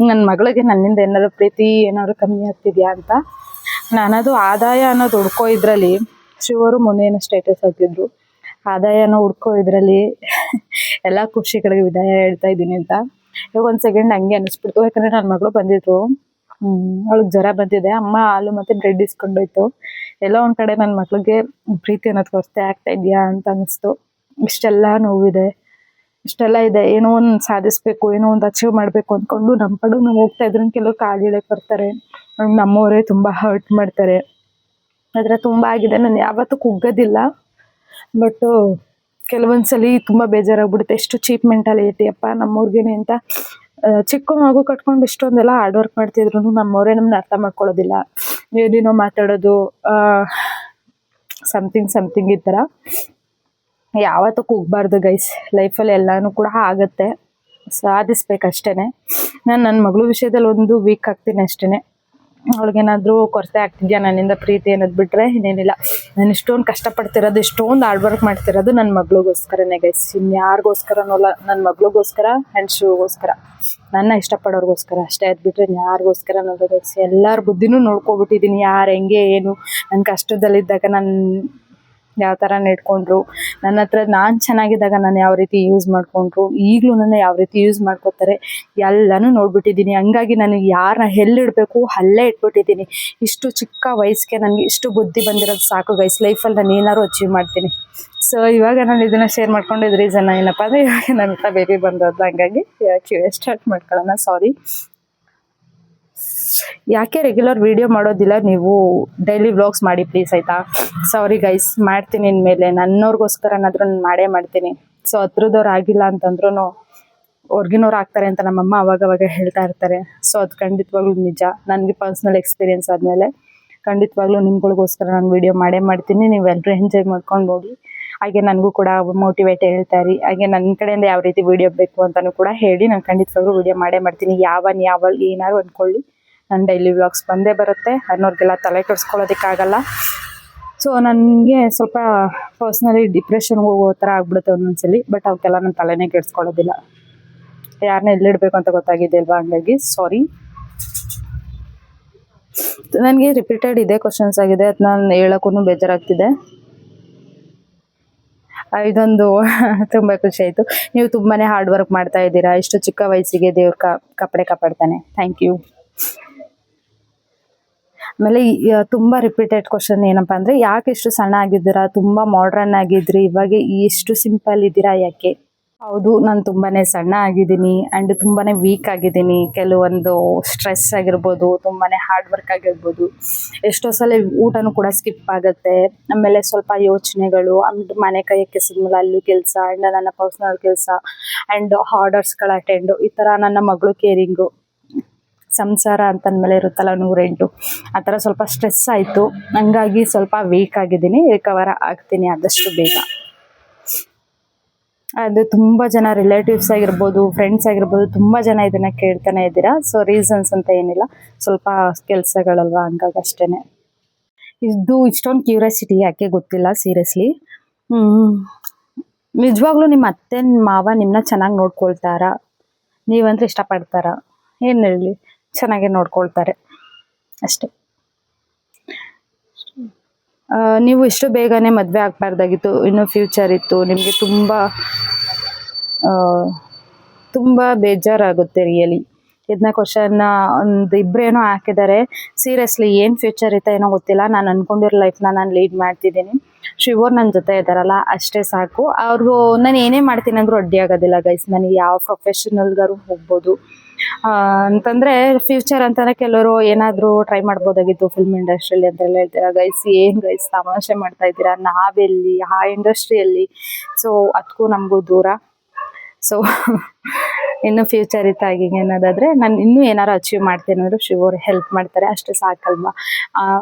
ನನ್ನ ಮಗಳಿಗೆ ನನ್ನಿಂದ ಏನಾದ್ರು ಪ್ರೀತಿ ಏನಾದ್ರು ಕಮ್ಮಿ ಆಗ್ತಿದ್ಯಾ ಅಂತ. ನಾನದು ಆದಾಯ ಅನ್ನೋದು ಹುಡ್ಕೋ ಇದರಲ್ಲಿ, ಶಿವರು ಮೊನ್ನೇನು ಸ್ಟೇಟಸ್ ಹಾಕಿದ್ರು, ಆದಾಯನ ಹುಡ್ಕೋ ಇದರಲ್ಲಿ ಎಲ್ಲ ಖುಷಿಗಳಿಗೆ ವಿದಾಯ ಹೇಳ್ತಾ ಇದ್ದೀನಿ ಅಂತ. ಇವಾಗ ಒಂದು ಸೆಕೆಂಡ್ ಹಂಗೆ ಅನ್ನಿಸ್ಬಿಡ್ತು. ಯಾಕಂದರೆ ನನ್ನ ಮಗಳು ಬಂದಿದ್ರು, ಅವಳಿಗೆ ಜ್ವರ ಬಂದಿದೆ. ಅಮ್ಮ ಹಾಲು ಮತ್ತು ಬ್ರೆಡ್ ಇಸ್ಕೊಂಡೋಯ್ತು. ಎಲ್ಲೋ ಒಂದು ಕಡೆ ನನ್ನ ಮಕ್ಳಿಗೆ ಪ್ರೀತಿ ಅನ್ನೋದು ಕೊರತೆ ಆಗ್ತಾ ಇದೆಯಾ ಅಂತ ಅನ್ನಿಸ್ತು. ಇಷ್ಟೆಲ್ಲ ನೋವಿದೆ, ಇಷ್ಟೆಲ್ಲ ಇದೆ, ಏನೋ ಒಂದು ಸಾಧಿಸ್ಬೇಕು, ಏನೋ ಒಂದು ಅಚೀವ್ ಮಾಡಬೇಕು ಅಂದ್ಕೊಂಡು ನಮ್ಮ ಪಡು ನಾವು ಹೋಗ್ತಾ ಇದ್ರೆ ಕೆಲವರು ಕಾಲಿಡಕ್ಕೆ ಬರ್ತಾರೆ, ನಮ್ಮವರೇ ತುಂಬ ಹರ್ಟ್ ಮಾಡ್ತಾರೆ. ಆದರೆ ತುಂಬ ಆಗಿದೆ. ನಾನು ಯಾವತ್ತೂ ಕುಗ್ಗೋದಿಲ್ಲ. ಬಟ್ಟು ಕೆಲವೊಂದ್ಸಲಿ ತುಂಬ ಬೇಜಾರಾಗ್ಬಿಡುತ್ತೆ. ಎಷ್ಟು ಚೀಪ್ ಮೆಂಟಾಲಿಟಿ ಅಪ್ಪ ನಮ್ಮವ್ರಿಗೇನೆ ಅಂತ. ಚಿಕ್ಕ ಮಗು ಕಟ್ಕೊಂಡು ಇಷ್ಟೊಂದೆಲ್ಲ ಹಾರ್ಡ್ ವರ್ಕ್ ಮಾಡ್ತಿದ್ರು ನಮ್ಮವರೇ ನಮ್ಮನ್ನ ಅರ್ಥ ಮಾಡ್ಕೊಳ್ಳೋದಿಲ್ಲ. ಏನೇನೋ ಮಾತಾಡೋದು, ಸಮಥಿಂಗ್ ಈ ಥರ. ಯಾವತ್ತೂ ಕುಗ್ಬಾರ್ದು ಗೈಸ್. ಲೈಫಲ್ಲಿ ಎಲ್ಲನೂ ಕೂಡ ಆಗುತ್ತೆ, ಸಾಧಿಸ್ಬೇಕಷ್ಟೇ. ನಾನು ನನ್ನ ಮಗಳ ವಿಷಯದಲ್ಲಿ ಒಂದು ವೀಕ್ ಆಗ್ತೀನಿ ಅಷ್ಟೇ. ಅವಳಿಗೇನಾದರೂ ಕೊರತೆ ಆಗ್ತಿದ್ಯಾ ನನ್ನಿಂದ ಪ್ರೀತಿ ಅನ್ನೋದು ಬಿಟ್ಟರೆ ಇನ್ನೇನಿಲ್ಲ. ನಾನು ಇಷ್ಟೊಂದು ಕಷ್ಟಪಡ್ತಿರೋದು, ಇಷ್ಟೊಂದು ಹಾರ್ಡ್ ವರ್ಕ್ ಮಾಡ್ತಿರೋದು ನನ್ನ ಮಗಳಿಗೋಸ್ಕರನೇ ಗೈಸ್. ಇನ್ಯಾರಿಗೋಸ್ಕರನಲ್ಲ, ನನ್ನ ಮಗಳಿಗೋಸ್ಕರ ಆ್ಯಂಡ್ ಶಿವಗೋಸ್ಕರ, ನನ್ನ ಇಷ್ಟಪಡೋರಿಗೋಸ್ಕರ ಅಷ್ಟೇ. ಅದು ಬಿಟ್ಟರೆ ಯಾರಿಗೋಸ್ಕರ ಅನ್ನೋದು ಗೈಸ್. ಎಲ್ಲರ ಬುದ್ಧಿನೂ ನೋಡ್ಕೊಬಿಟ್ಟಿದ್ದೀನಿ, ಯಾರು ಹೆಂಗೆ ಏನು, ನನ್ನ ಕಷ್ಟದಲ್ಲಿದ್ದಾಗ ನಾನು ಯಾವ ಥರ ನೆಡ್ಕೊಂಡ್ರು, ನನ್ನ ಹತ್ರ ನಾನು ಚೆನ್ನಾಗಿದ್ದಾಗ ನಾನು ಯಾವ ರೀತಿ ಯೂಸ್ ಮಾಡಿಕೊಂಡ್ರು, ಈಗಲೂ ನನ್ನ ಯಾವ ರೀತಿ ಯೂಸ್ ಮಾಡ್ಕೋತಾರೆ ಎಲ್ಲನೂ ನೋಡ್ಬಿಟ್ಟಿದ್ದೀನಿ. ಹಂಗಾಗಿ ನನಗೆ ಯಾರನ್ನ ಎಲ್ಲಿಡಬೇಕು ಅಲ್ಲೇ ಇಟ್ಬಿಟ್ಟಿದ್ದೀನಿ. ಇಷ್ಟು ಚಿಕ್ಕ ವಯಸ್ಸಿಗೆ ನನಗೆ ಇಷ್ಟು ಬುದ್ಧಿ ಬಂದಿರೋದು ಸಾಕು ಗೈಸ್. ಲೈಫಲ್ಲಿ ನಾನು ಏನಾದ್ರು ಅಚೀವ್ ಮಾಡ್ತೀನಿ. ಸೊ ಇವಾಗ ನಾನು ಇದನ್ನು ಶೇರ್ ಮಾಡ್ಕೊಂಡಿದ್ದು ರೀಸನ್ ಏನಪ್ಪ ಅಂದರೆ, ಇವಾಗ ನನ್ನ ಹತ್ರ ಬೇಬಿ ಬಂದದ್ದು, ಹಂಗಾಗಿ ಸ್ಟಾರ್ಟ್ ಮಾಡ್ಕೊಳ್ಳೋಣ. ಸಾರಿ, ಯಾಕೆ ರೆಗ್ಯುಲರ್ ವೀಡಿಯೋ ಮಾಡೋದಿಲ್ಲ ನೀವು, ಡೈಲಿ ವ್ಲಾಗ್ಸ್ ಮಾಡಿ ಪ್ಲೀಸ್ ಆಯಿತಾ. ಸಾರಿ ಗೈಸ್, ಮಾಡ್ತೀನಿ ಇನ್ಮೇಲೆ. ನನ್ನವ್ರಿಗೋಸ್ಕರನಾದ್ರೂ ನಾನು ಮಾಡೇ ಮಾಡ್ತೀನಿ. ಸೊ ಹತ್ರದವ್ರು ಆಗಿಲ್ಲ ಅಂತಂದ್ರೂ ಹೊರ್ಗಿನವ್ರು ಆಗ್ತಾರೆ ಅಂತ ನಮ್ಮಮ್ಮ ಅವಾಗವಾಗ ಹೇಳ್ತಾ ಇರ್ತಾರೆ. ಸೊ ಅದು ಖಂಡಿತವಾಗ್ಲೂ ನಿಜ. ನನಗೆ ಪರ್ಸ್ನಲ್ ಎಕ್ಸ್ಪೀರಿಯೆನ್ಸ್ ಆದಮೇಲೆ ಖಂಡಿತವಾಗ್ಲೂ ನಿಮ್ಗಳಿಗೋಸ್ಕರ ನಾನು ವೀಡಿಯೋ ಮಾಡೇ ಮಾಡ್ತೀನಿ. ನೀವೆಲ್ಲರೂ ಎಂಜಾಯ್ ಮಾಡ್ಕೊಂಡು ಹೋಗಿ. ಹಾಗೆ ನನಗೂ ಕೂಡ ಮೋಟಿವೇಟ್ ಹೇಳ್ತಾರೆ. ಹಾಗೆ ನನ್ನ ಕಡೆಯಿಂದ ಯಾವ ರೀತಿ ವೀಡಿಯೋ ಬೇಕು ಅಂತಲೂ ಕೂಡ ಹೇಳಿ. ನಾನು ಖಂಡಿತವಾಗ್ಲೂ ವೀಡಿಯೋ ಮಾಡೇ ಮಾಡ್ತೀನಿ. ಯಾವಳು ಏನಾದ್ರು ಅಂದ್ಕೊಳ್ಳಿ, ನನ್ನ ಡೈಲಿ ವ್ಲಾಗ್ಸ್ ಬಂದೇ ಬರುತ್ತೆ. ಅನ್ನೋರಿಗೆಲ್ಲ ತಲೆ ಕೆಡಿಸ್ಕೊಳ್ಳೋದಕ್ಕಾಗಲ್ಲ. ಸೊ ನನಗೆ ಸ್ವಲ್ಪ ಪರ್ಸ್ನಲಿ ಡಿಪ್ರೆಷನ್ಗೆ ಹೋಗೋ ಥರ ಆಗ್ಬಿಡುತ್ತೆ ಒಂದೊಂದ್ಸಲಿ. ಬಟ್ ಅವಕ್ಕೆಲ್ಲ ನಾನು ತಲೆನೇ ಕೆಡಿಸ್ಕೊಳ್ಳೋದಿಲ್ಲ. ಯಾರನ್ನ ಎಲ್ಲಿಡಬೇಕು ಅಂತ ಗೊತ್ತಾಗಿದೆ ಅಲ್ವಾ, ಹಂಗಾಗಿ ಸಾರಿ. ನನಗೆ ರಿಪೀಟೆಡ್ ಇದೇ ಕ್ವಶನ್ಸ್ ಆಗಿದೆ, ಅದು ನಾನು ಹೇಳೋಕ್ಕೂ ಬೇಜಾರಾಗ್ತಿದೆ. ಇದೊಂದು ತುಂಬ ಖುಷಿ ಆಯಿತು. ನೀವು ತುಂಬಾ ಹಾರ್ಡ್ ವರ್ಕ್ ಮಾಡ್ತಾ ಇದ್ದೀರಾ. ಇಷ್ಟು ಚಿಕ್ಕ ವಯಸ್ಸಿಗೆ ದೇವ್ರ ಕಾಪಾಡ್ತಾನೆ. Thank you. ಆಮೇಲೆ ತುಂಬ ರಿಪೀಟೆಡ್ ಕ್ವಶನ್ ಏನಪ್ಪ ಅಂದರೆ, ಯಾಕೆ ಇಷ್ಟು ಸಣ್ಣ ಆಗಿದ್ದೀರಾ, ತುಂಬ ಮಾಡ್ರನ್ ಆಗಿದ್ರಿ, ಇವಾಗ ಎಷ್ಟು ಸಿಂಪಲ್ ಇದ್ದೀರಾ ಯಾಕೆ? ಹೌದು, ನಾನು ತುಂಬಾ ಸಣ್ಣ ಆಗಿದ್ದೀನಿ ಆ್ಯಂಡ್ ತುಂಬಾ ವೀಕ್ ಆಗಿದ್ದೀನಿ. ಕೆಲವೊಂದು ಸ್ಟ್ರೆಸ್ ಆಗಿರ್ಬೋದು, ತುಂಬಾ ಹಾರ್ಡ್ ವರ್ಕ್ ಆಗಿರ್ಬೋದು, ಎಷ್ಟೋ ಸಲ ಊಟನೂ ಕೂಡ ಸ್ಕಿಪ್ ಆಗುತ್ತೆ. ಆಮೇಲೆ ಸ್ವಲ್ಪ ಯೋಚನೆಗಳು, ಆಮೇಲೆ ಮನೆ ಕೈ ಕೆಸಿದ್ಮೇಲೆ ಅಲ್ಲೂ ಕೆಲಸ ಆ್ಯಂಡ್ ನನ್ನ ಪರ್ಸ್ನಲ್ ಕೆಲಸ ಆ್ಯಂಡ್ ಆರ್ಡರ್ಸ್ಗಳ ಅಟೆಂಡು, ಈ ಥರ ನನ್ನ ಮಗಳು ಕೇರಿಂಗು, ಸಂಸಾರ ಅಂತಂದಮೇಲೆ ಇರುತ್ತಲ್ಲ 108, ಆ ಥರ ಸ್ವಲ್ಪ ಸ್ಟ್ರೆಸ್ ಆಯಿತು. ಹಂಗಾಗಿ ಸ್ವಲ್ಪ ವೀಕ್ ಆಗಿದ್ದೀನಿ. ರಿಕವರ್ ಆಗ್ತೀನಿ ಆದಷ್ಟು ಬೇಗ. ಅದು ತುಂಬ ಜನ ರಿಲೇಟಿವ್ಸ್ ಆಗಿರ್ಬೋದು, ಫ್ರೆಂಡ್ಸ್ ಆಗಿರ್ಬೋದು, ತುಂಬ ಜನ ಇದನ್ನು ಕೇಳ್ತಾನೆ ಇದ್ದೀರಾ. ಸೊ ರೀಸನ್ಸ್ ಅಂತ ಏನಿಲ್ಲ, ಸ್ವಲ್ಪ ಕೆಲಸಗಳಲ್ವ, ಹಂಗಾಗಿ ಅಷ್ಟೇ. ಇದು ಇಷ್ಟೊಂದು ಕ್ಯೂರಿಯಾಸಿಟಿ ಯಾಕೆ ಗೊತ್ತಿಲ್ಲ ಸೀರಿಯಸ್ಲಿ. ನಿಜವಾಗ್ಲೂ ನಿಮ್ಮ ಅತ್ತೆ ಮಾವ ನಿಮ್ಮನ್ನ ಚೆನ್ನಾಗಿ ನೋಡ್ಕೊಳ್ತಾರಾ? ನೀವಂದ್ರೆ ಇಷ್ಟಪಡ್ತಾರ? ಏನು ಹೇಳಿ, ಚೆನ್ನಾಗೇ ನೋಡ್ಕೊಳ್ತಾರೆ ಅಷ್ಟೇ. ನೀವು ಇಷ್ಟು ಬೇಗನೆ ಮದುವೆ ಆಗಬಾರ್ದಾಗಿತ್ತು, ಇನ್ನೂ ಫ್ಯೂಚರ್ ಇತ್ತು ನಿಮಗೆ. ತುಂಬ ಬೇಜಾರಾಗುತ್ತೆ ರಿಯಲಿ. 14 ವರ್ಷನ ಒಂದು ಇಬ್ಬರೇನೋ ಹಾಕಿದ್ದಾರೆ. ಸೀರಿಯಸ್ಲಿ ಏನು ಫ್ಯೂಚರ್ ಇತ್ತು ಏನೋ ಗೊತ್ತಿಲ್ಲ. ನಾನು ಅಂದ್ಕೊಂಡಿರೋ ಲೈಫ್ನ ನಾನು ಲೀಡ್ ಮಾಡ್ತಿದ್ದೀನಿ. ಶಿವರ್ ನನ್ನ ಜೊತೆ ಇದ್ದಾರಲ್ಲ ಅಷ್ಟೇ ಸಾಕು. ಅವ್ರಿಗೂ ನಾನು ಏನೇ ಮಾಡ್ತೀನಿ ಅಂದರೂ ಅಡ್ಡಿ ಆಗೋದಿಲ್ಲ ಗೈಸ್. ನನಗೆ ಯಾವ ಪ್ರೊಫೆಷನಲ್ಗಾರು ಹೋಗ್ಬೋದು. ಅಂತಂದರೆ ಫ್ಯೂಚರ್ ಅಂತಲೇ ಕೆಲವರು ಏನಾದರೂ ಟ್ರೈ ಮಾಡ್ಬೋದಾಗಿತ್ತು ಫಿಲ್ಮ್ ಇಂಡಸ್ಟ್ರಿಯಲ್ಲಿ ಅಂತೆಲ್ಲ ಹೇಳ್ತೀರಾ ಗೈಸ್. ಏನು ಗೈಸ್ ತಮಾಷೆ ಮಾಡ್ತಾ ಇದ್ದೀರಾ? ನಾವೆಲ್ಲಿ ಆ ಇಂಡಸ್ಟ್ರಿಯಲ್ಲಿ? ಸೊ ಅದಕ್ಕೂ ನಮಗೂ ದೂರ. ಸೊ ಇನ್ನು ಫ್ಯೂಚರ್ ಇತ್ತು ಆಗಿಗೆ ಅನ್ನೋದಾದರೆ ನಾನು ಇನ್ನೂ ಏನಾರು ಅಚೀವ್ ಮಾಡ್ತೇನೆ ಅಂದ್ರೆ ಶಿವರು ಹೆಲ್ಪ್ ಮಾಡ್ತಾರೆ, ಅಷ್ಟೇ ಸಾಕಲ್ವಾ.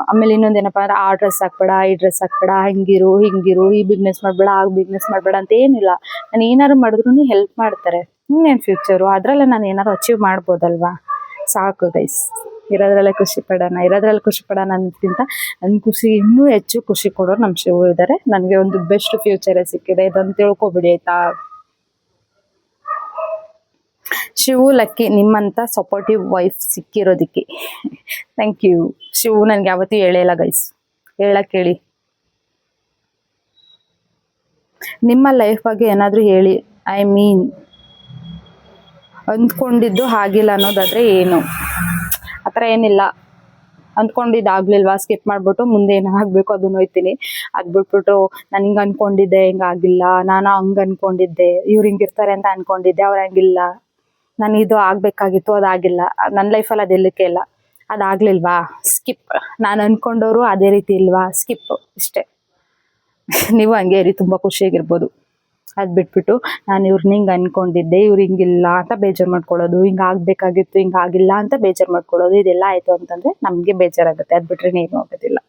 ಆಮೇಲೆ ಇನ್ನೊಂದೇನಪ್ಪ ಅಂದ್ರೆ ಆ ಡ್ರೆಸ್ ಹಾಕ್ಬೇಡ, ಈ ಡ್ರೆಸ್ ಹಾಕ್ಬೇಡ, ಹಂಗಿರು ಹಿಂಗಿರು, ಈ ಬಿಸ್ನೆಸ್ ಮಾಡಬೇಡ, ಆ ಬಿಸ್ನೆಸ್ ಮಾಡಬೇಡ ಅಂತ ಏನಿಲ್ಲ. ನಾನು ಏನಾರು ಮಾಡಿದ್ರು ಹೆಲ್ಪ್ ಮಾಡ್ತಾರೆ. ಇನ್ನೇನು ಫ್ಯೂಚರು, ಅದರಲ್ಲೇ ನಾನು ಏನಾರು ಅಚೀವ್ ಮಾಡ್ಬೋದಲ್ವಾ. ಸಾಕು ಗೈಸ್, ಇರೋದ್ರಲ್ಲೇ ಖುಷಿ ಪಡೋಣ. ಇರೋದ್ರಲ್ಲಿ ಖುಷಿ ಪಡೋಣ ಅನ್ನೋದಕ್ಕಿಂತ ನನ್ನ ಖುಷಿ ಇನ್ನೂ ಹೆಚ್ಚು ಖುಷಿ ಕೊಡೋರು ನಮ್ಮ ಶಿವು ಇದ್ದಾರೆ. ನನಗೆ ಒಂದು ಬೆಸ್ಟ್ ಫ್ಯೂಚರೇ ಸಿಕ್ಕಿದೆ, ಇದನ್ನು ತಿಳ್ಕೊಬಿಡಿ ಆಯ್ತಾ. ಶಿವು ಲಕ್ಕಿ ನಿಮ್ಮಂಥ ಸಪೋರ್ಟಿವ್ ವೈಫ್ ಸಿಕ್ಕಿರೋದಕ್ಕೆ. Thank you. ಶಿವು ನನಗೆ ಯಾವತ್ತೂ ಹೇಳಿಲ್ಲ ಗೈಸ್, ಹೇಳಕ್ಕೆ ಹೇಳಿ. ನಿಮ್ಮ ಲೈಫ್ ಬಗ್ಗೆ ಏನಾದರೂ ಹೇಳಿ. ಐ ಮೀನ್ ಅಂದ್ಕೊಂಡಿದ್ದು ಆಗಿಲ್ಲ ಅನ್ನೋದಾದರೆ ಏನು? ಆ ಥರ ಏನಿಲ್ಲ. ಅಂದ್ಕೊಂಡಿದ್ದು ಆಗಲಿಲ್ವಾ ಸ್ಕಿಪ್ ಮಾಡಿಬಿಟ್ಟು ಮುಂದೆ ಏನು ಆಗಬೇಕು ಅದನ್ನು ಹೋಯ್ತೀನಿ. ಅದು ಬಿಟ್ಬಿಟ್ಟು ನಾನು ಹಿಂಗೆ ಅಂದ್ಕೊಂಡಿದ್ದೆ ಹಿಂಗಾಗಿಲ್ಲ, ನಾನು ಹಂಗೆ ಅಂದ್ಕೊಂಡಿದ್ದೆ, ಇವ್ರು ಹಿಂಗಿರ್ತಾರೆ ಅಂತ ಅಂದ್ಕೊಂಡಿದ್ದೆ, ಅವ್ರು ಹಂಗಿಲ್ಲ, ನಾನು ಇದು ಆಗಬೇಕಾಗಿತ್ತು ಅದಾಗಿಲ್ಲ, ನನ್ನ ಲೈಫಲ್ಲಿ ಅದೆಲ್ಲಕ್ಕೆ ಇಲ್ಲ, ಅದಾಗಲಿಲ್ವಾ ಸ್ಕಿಪ್. ನಾನು ಅಂದ್ಕೊಂಡವರು ಅದೇ ರೀತಿ ಇಲ್ವಾ ಸ್ಕಿಪ್, ಇಷ್ಟೇ. ನೀವು ಹಂಗೆ ಇರಿ, ತುಂಬ ಖುಷಿಯಾಗಿರ್ಬೋದು. ಅದು ಬಿಟ್ಬಿಟ್ಟು ನಾನು ಇವ್ರನ್ನ ಹಿಂಗೆ ಅಂದ್ಕೊಂಡಿದ್ದೆ, ಇವ್ರು ಹಿಂಗಿಲ್ಲ ಅಂತ ಬೇಜಾರು ಮಾಡ್ಕೊಳ್ಳೋದು, ಹಿಂಗೆ ಆಗಬೇಕಾಗಿತ್ತು ಹಿಂಗಾಗಿಲ್ಲ ಅಂತ ಬೇಜಾರು ಮಾಡ್ಕೊಳ್ಳೋದು, ಇದೆಲ್ಲ ಆಯಿತು ಅಂತಂದರೆ ನಮಗೆ ಬೇಜಾರಾಗುತ್ತೆ. ಅದು ಬಿಟ್ಟರೆ ಏನೂ ಆಗೋದಿಲ್ಲ.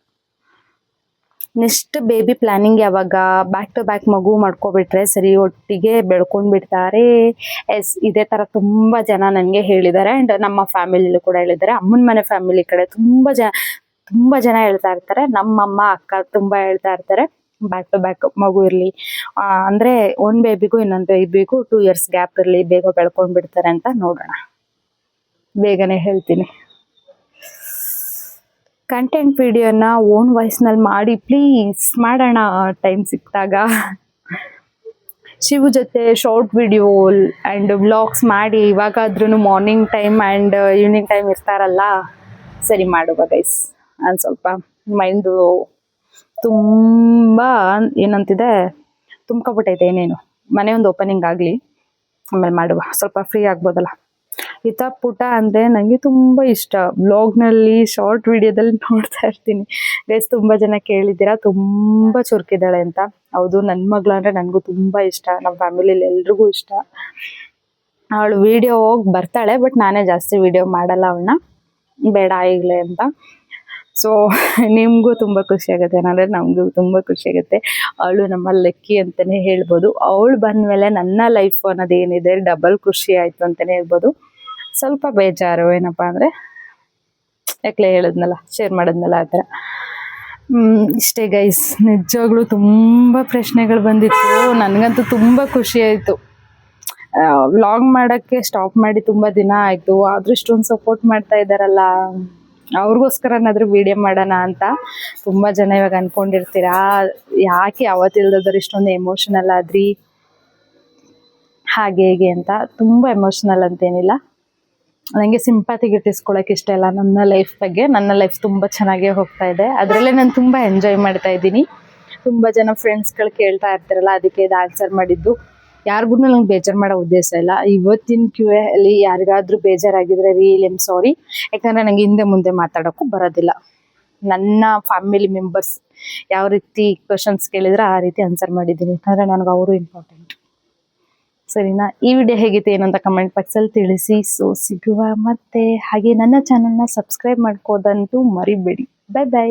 ನೆಕ್ಸ್ಟ್ ಬೇಬಿ ಪ್ಲಾನಿಂಗ್ ಯಾವಾಗ? ಬ್ಯಾಕ್ ಟು ಬ್ಯಾಕ್ ಮಗು ಮಾಡ್ಕೊಬಿಟ್ರೆ ಸರಿ, ಒಟ್ಟಿಗೆ ಬೆಳ್ಕೊಂಡು ಬಿಡ್ತಾರೆ. ಇದೇ ಥರ ತುಂಬ ಜನ ನನಗೆ ಹೇಳಿದ್ದಾರೆ. ಆ್ಯಂಡ್ ನಮ್ಮ ಫ್ಯಾಮಿಲಿಲೂ ಕೂಡ ಹೇಳಿದ್ದಾರೆ. ಅಮ್ಮನ ಮನೆ ಫ್ಯಾಮಿಲಿ ಕಡೆ ತುಂಬ ಜನ ಹೇಳ್ತಾ ಇರ್ತಾರೆ. ನಮ್ಮಮ್ಮ ಅಕ್ಕ ತುಂಬ ಹೇಳ್ತಾ ಇರ್ತಾರೆ ಬ್ಯಾಕ್ ಟು ಬ್ಯಾಕ್ ಮಗು ಇರಲಿ, ಅಂದರೆ ಒಂದು ಬೇಬಿಗೂ ಇನ್ನೊಂದು ಬೇಬಿಗೂ 2 years ಗ್ಯಾಪ್ ಇರಲಿ, ಬೇಗ ಬೆಳ್ಕೊಂಡು ಬಿಡ್ತಾರೆ ಅಂತ. ನೋಡೋಣ, ಬೇಗನೆ ಹೇಳ್ತೀನಿ. ಕಂಟೆಂಟ್ ವಿಡಿಯೋನ ಓನ್ ವಾಯ್ಸ್ನಲ್ಲಿ ಮಾಡಿ ಪ್ಲೀಸ್, ಮಾಡೋಣ ಟೈಮ್ ಸಿಕ್ಕಿದಾಗ. ಶಿವು ಜೊತೆ ಶಾರ್ಟ್ ವಿಡಿಯೋ ಆ್ಯಂಡ್ ವ್ಲಾಗ್ಸ್ ಮಾಡಿ, ಇವಾಗಾದ್ರೂ morning time and evening time ಇರ್ತಾರಲ್ಲ, ಸರಿ ಮಾಡುವ ಗೈಸ್. ನಾನು ಸ್ವಲ್ಪ ಮೈಂಡು ತುಂಬ ಏನಂತಿದೆ ತುಂಬ್ಕೊಬಿಟ್ಟೈತೆ. ಏನೇನು ಮನೆ ಒಂದು ಓಪನಿಂಗ್ ಆಗಲಿ, ಆಮೇಲೆ ಮಾಡುವ, ಸ್ವಲ್ಪ ಫ್ರೀ ಆಗ್ಬೋದಲ್ಲ. ಹಿತ ಪುಟ ಅಂದರೆ ನನಗೆ ತುಂಬ ಇಷ್ಟ. ವ್ಲಾಗ್ನಲ್ಲಿ ಶಾರ್ಟ್ ವಿಡಿಯೋದಲ್ಲಿ ನೋಡ್ತಾ ಇರ್ತೀನಿ ಗೈಸ್. ತುಂಬ ಜನ ಕೇಳಿದ್ದೀರಾ ತುಂಬ ಚುರುಕಿದ್ದಾಳೆ ಅಂತ. ಹೌದು, ನನ್ನ ಮಗಳು ಅಂದರೆ ನನಗೂ ತುಂಬ ಇಷ್ಟ, ನಮ್ಮ ಫ್ಯಾಮಿಲಿಯಲ್ಲಿ ಎಲ್ರಿಗೂ ಇಷ್ಟ. ಅವಳು ವಿಡಿಯೋ ಹೋಗಿ ಬರ್ತಾಳೆ, ಬಟ್ ನಾನೇ ಜಾಸ್ತಿ ವಿಡಿಯೋ ಮಾಡಲ್ಲ ಅವಳನ್ನ, ಬೇಡ ಈಗಲೇ ಅಂತ. ಸೊ ನಿಮಗೂ ತುಂಬ ಖುಷಿಯಾಗುತ್ತೆ, ಏನಂದರೆ ನಮಗೂ ತುಂಬ ಖುಷಿಯಾಗುತ್ತೆ. ಅವಳು ನಮ್ಮ ಲಕ್ಕಿ ಅಂತಲೇ ಹೇಳ್ಬೋದು. ಅವಳು ಬಂದಮೇಲೆ ನನ್ನ ಲೈಫ್ ಅನ್ನೋದೇನಿದೆ ಡಬಲ್ ಖುಷಿ ಆಯಿತು ಅಂತಲೇ ಹೇಳ್ಬೋದು. ಸ್ವಲ್ಪ ಬೇಜಾರು ಏನಪ್ಪ ಅಂದರೆ, ಯಾಕಲೇ ಹೇಳಿದ್ನಲ್ಲ, ಶೇರ್ ಮಾಡಿದ್ನಲ್ಲ ಆ ಥರ. ಇಷ್ಟೇ ಗೈಸ್. ನಿಜವಾಗ್ಲೂ ತುಂಬ ಪ್ರಶ್ನೆಗಳು ಬಂದಿತ್ತು. ನನಗಂತೂ ತುಂಬ ಖುಷಿ ಆಯಿತು. ವ್ಲಾಗ್ ಮಾಡೋಕ್ಕೆ ಸ್ಟಾಪ್ ಮಾಡಿ ತುಂಬ ದಿನ ಆಯಿತು. ಆದರೂ ಇಷ್ಟೊಂದು ಸಪೋರ್ಟ್ ಮಾಡ್ತಾ ಇದ್ದಾರಲ್ಲ, ಅವ್ರಿಗೋಸ್ಕರನಾದರೂ ವಿಡಿಯೋ ಮಾಡೋಣ ಅಂತ. ತುಂಬ ಜನ ಇವಾಗ ಅಂದ್ಕೊಂಡಿರ್ತೀರಾ, ಯಾಕೆ ಯಾವತ್ತಿಲ್ದಾದ್ರೆ ಇಷ್ಟೊಂದು ಎಮೋಷನಲ್ ಆದ್ರಿ ಹಾಗೆ ಹೇಗೆ ಅಂತ. ತುಂಬ ಎಮೋಷ್ನಲ್ ಅಂತೇನಿಲ್ಲ, ನನಗೆ ಸಿಂಪತಿ ಗಿಟ್ಟಿಸ್ಕೊಳ್ಳೋಕೆ ಇಷ್ಟ ಇಲ್ಲ. ನನ್ನ ಲೈಫ್ ಬಗ್ಗೆ, ನನ್ನ ಲೈಫ್ ತುಂಬ ಚೆನ್ನಾಗೇ ಹೋಗ್ತಾ ಇದೆ, ಅದರಲ್ಲೇ ನಾನು ತುಂಬ ಎಂಜಾಯ್ ಮಾಡ್ತಾ ಇದ್ದೀನಿ. ತುಂಬ ಜನ ಫ್ರೆಂಡ್ಸ್ಗಳು ಕೇಳ್ತಾ ಇರ್ತಾರಲ್ಲ, ಅದಕ್ಕೆ ಇದು ಆನ್ಸರ್ ಮಾಡಿದ್ದು. ಯಾರಿಗೂ ನಂಗೆ ಬೇಜಾರು ಮಾಡೋ ಉದ್ದೇಶ ಇಲ್ಲ. ಇವತ್ತಿನ QA ಅಲ್ಲಿ ಯಾರಿಗಾದ್ರೂ ಬೇಜಾರಾಗಿದ್ರೆ ರಿಯಲಿ ಐಮ್ ಸಾರಿ. ಯಾಕಂದರೆ ನನಗೆ ಹಿಂದೆ ಮುಂದೆ ಮಾತಾಡೋಕ್ಕೂ ಬರೋದಿಲ್ಲ. ನನ್ನ ಫ್ಯಾಮಿಲಿ ಮೆಂಬರ್ಸ್ ಯಾವ ರೀತಿ ಕ್ವಶನ್ಸ್ ಕೇಳಿದ್ರೆ ಆ ರೀತಿ ಆನ್ಸರ್ ಮಾಡಿದ್ದೀನಿ, ಯಾಕಂದರೆ ನನಗೆ ಅವರು ಇಂಪಾರ್ಟೆಂಟ್. ಸರಿನಾ? ಈ ವಿಡಿಯೋ ಹೇಗಿತ್ತು ಏನು ಅಂತ ಕಮೆಂಟ್ ಬಾಕ್ಸಲ್ಲಿ ತಿಳಿಸಿ. ಸೊ ಸಿಗುವ ಮತ್ತೆ. ಹಾಗೆ ನನ್ನ ಚಾನಲ್ನ ಸಬ್ಸ್ಕ್ರೈಬ್ ಮಾಡ್ಕೋದಂತೂ ಮರಿಬೇಡಿ. Bye bye.